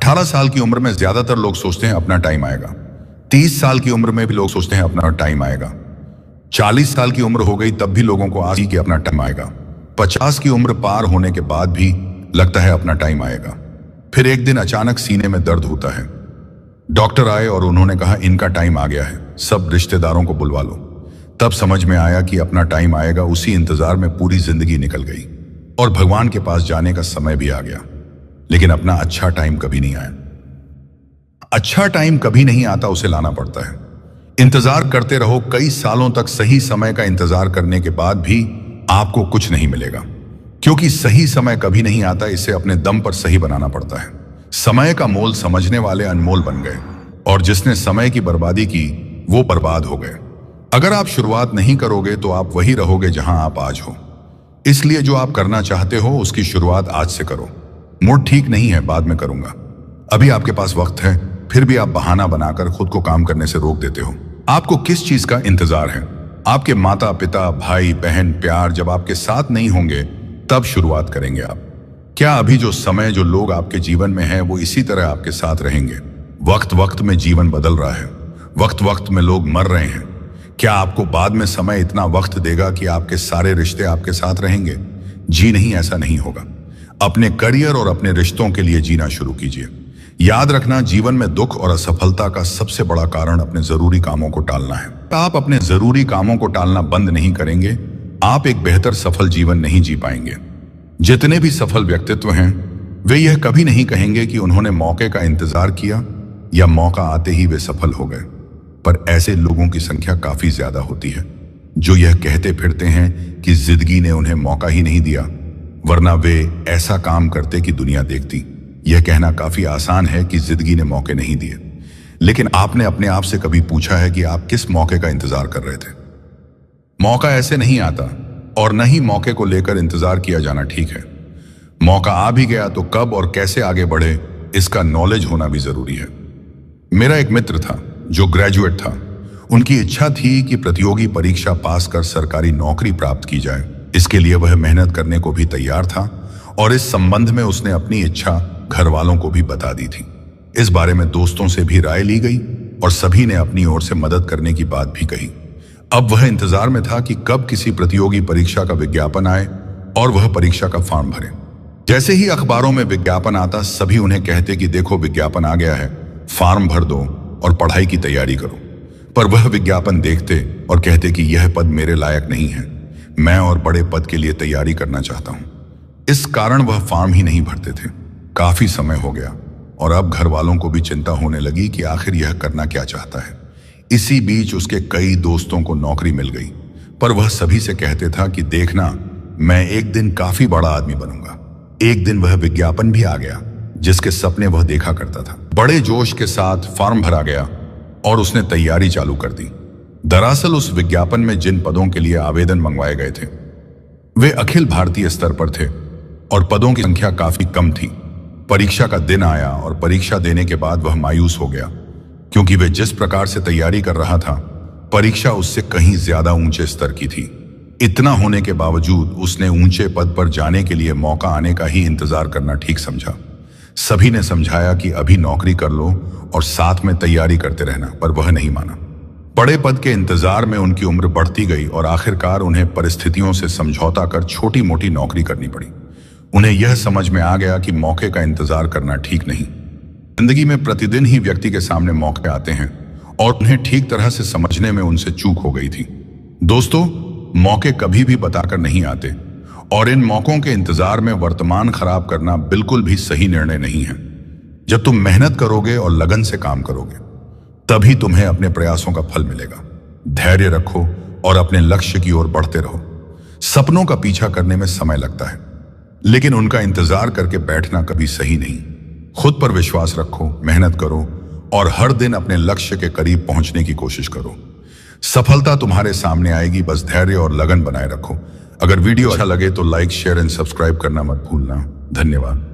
18 साल की उम्र में ज्यादातर लोग सोचते हैं अपना टाइम आएगा। 30 साल की उम्र में भी लोग सोचते हैं अपना टाइम आएगा। 40 साल की उम्र हो गई तब भी लोगों को आस कि अपना टाइम आएगा। 50 की उम्र पार होने के बाद भी लगता है अपना टाइम आएगा। फिर एक दिन अचानक सीने में दर्द होता है। डॉक्टर आए और उन्होंने कहा इनका टाइम आ गया है, सब रिश्तेदारों को बुलवा लो। तब समझ में आया कि अपना टाइम आएगा। उसी इंतजार में पूरी जिंदगी निकल गई और भगवान के पास जाने का समय भी आ गया, लेकिन अपना अच्छा टाइम कभी नहीं आया। अच्छा टाइम कभी नहीं आता, उसे लाना पड़ता है। इंतजार करते रहो कई सालों तक। सही समय का इंतजार करने के बाद भी आपको कुछ नहीं मिलेगा, क्योंकि सही समय कभी नहीं आता। इसे अपने दम पर सही बनाना पड़ता है। समय का मोल समझने वाले अनमोल बन गए और जिसने समय की बर्बादी की वो बर्बाद हो गए। अगर आप शुरुआत नहीं करोगे तो आप वही रहोगे जहां आप आज हो। इसलिए जो आप करना चाहते हो उसकी शुरुआत आज से करो। मूड ठीक नहीं है, बाद में करूंगा। अभी आपके पास वक्त है, फिर भी आप बहाना बनाकर खुद को काम करने से रोक देते हो। आपको किस चीज का इंतजार है? आपके माता पिता, भाई बहन, प्यार जब आपके साथ नहीं होंगे तब शुरुआत करेंगे आप। क्या अभी जो समय, जो लोग आपके जीवन में हैं वो इसी तरह आपके साथ रहेंगे? वक्त वक्त में जीवन बदल रहा है, वक्त वक्त में लोग मर रहे हैं। क्या आपको बाद में समय इतना वक्त देगा कि आपके सारे रिश्ते आपके साथ रहेंगे? जी नहीं, ऐसा नहीं होगा। अपने करियर और अपने रिश्तों के लिए जीना शुरू कीजिए। याद रखना, जीवन में दुख और असफलता का सबसे बड़ा कारण अपने जरूरी कामों को टालना है। आप अपने जरूरी कामों को टालना बंद नहीं करेंगे, आप एक बेहतर सफल जीवन नहीं जी पाएंगे। जितने भी सफल व्यक्तित्व हैं वे यह कभी नहीं कहेंगे कि उन्होंने मौके का इंतजार किया या मौका आते ही वे सफल हो गए। पर ऐसे लोगों की संख्या काफी ज्यादा होती है जो यह कहते फिरते हैं कि जिंदगी ने उन्हें मौका ही नहीं दिया, वरना वे ऐसा काम करते कि दुनिया देखती। यह कहना काफी आसान है कि जिंदगी ने मौके नहीं दिए, लेकिन आपने अपने आप से कभी पूछा है कि आप किस मौके का इंतजार कर रहे थे? मौका ऐसे नहीं आता और न ही मौके को लेकर इंतजार किया जाना ठीक है। मौका आ भी गया तो कब और कैसे आगे बढ़े इसका नॉलेज होना भी जरूरी है। मेरा एक मित्र था जो ग्रेजुएट था। उनकी इच्छा थी कि प्रतियोगी परीक्षा पास कर सरकारी नौकरी प्राप्त की जाए। इसके लिए वह मेहनत करने को भी तैयार था और इस संबंध में उसने अपनी इच्छा घर वालों को भी बता दी थी। इस बारे में दोस्तों से भी राय ली गई और सभी ने अपनी ओर से मदद करने की बात भी कही। अब वह इंतजार में था कि कब किसी प्रतियोगी परीक्षा का विज्ञापन आए और वह परीक्षा का फॉर्म भरे। जैसे ही अखबारों में विज्ञापन आता सभी उन्हें कहते कि देखो विज्ञापन आ गया है, फॉर्म भर दो और पढ़ाई की तैयारी करो। पर वह विज्ञापन देखते और कहते कि यह पद मेरे लायक नहीं है, मैं और बड़े पद के लिए तैयारी करना चाहता हूं। इस कारण वह फॉर्म ही नहीं भरते थे। काफी समय हो गया और अब घर वालों को भी चिंता होने लगी कि आखिर यह करना क्या चाहता है। इसी बीच उसके कई दोस्तों को नौकरी मिल गई, पर वह सभी से कहते था कि देखना, मैं एक दिन काफी बड़ा आदमी बनूंगा। एक दिन वह विज्ञापन भी आ गया जिसके सपने वह देखा करता था। बड़े जोश के साथ फॉर्म भरा गया और उसने तैयारी चालू कर दी। दरअसल उस विज्ञापन में जिन पदों के लिए आवेदन मंगवाए गए थे वे अखिल भारतीय स्तर पर थे और पदों की संख्या काफी कम थी। परीक्षा का दिन आया और परीक्षा देने के बाद वह मायूस हो गया, क्योंकि वे जिस प्रकार से तैयारी कर रहा था परीक्षा उससे कहीं ज्यादा ऊंचे स्तर की थी। इतना होने के बावजूद उसने ऊंचे पद पर जाने के लिए मौका आने का ही इंतजार करना ठीक समझा। सभी ने समझाया कि अभी नौकरी कर लो और साथ में तैयारी करते रहना, पर वह नहीं माना। बड़े पद के इंतजार में उनकी उम्र बढ़ती गई और आखिरकार उन्हें परिस्थितियों से समझौता कर छोटी मोटी नौकरी करनी पड़ी। उन्हें यह समझ में आ गया कि मौके का इंतजार करना ठीक नहीं। जिंदगी में प्रतिदिन ही व्यक्ति के सामने मौके आते हैं और उन्हें ठीक तरह से समझने में उनसे चूक हो गई थी। दोस्तों, मौके कभी भी बताकर नहीं आते और इन मौकों के इंतजार में वर्तमान खराब करना बिल्कुल भी सही निर्णय नहीं है। जब तुम मेहनत करोगे और लगन से काम करोगे तभी तुम्हें अपने प्रयासों का फल मिलेगा। धैर्य रखो और अपने लक्ष्य की ओर बढ़ते रहो। सपनों का पीछा करने में समय लगता है, लेकिन उनका इंतजार करके बैठना कभी सही नहीं। खुद पर विश्वास रखो, मेहनत करो और हर दिन अपने लक्ष्य के करीब पहुंचने की कोशिश करो। सफलता तुम्हारे सामने आएगी, बस धैर्य और लगन बनाए रखो। अगर वीडियो अच्छा लगे तो लाइक, शेयर एंड सब्सक्राइब करना मत भूलना। धन्यवाद।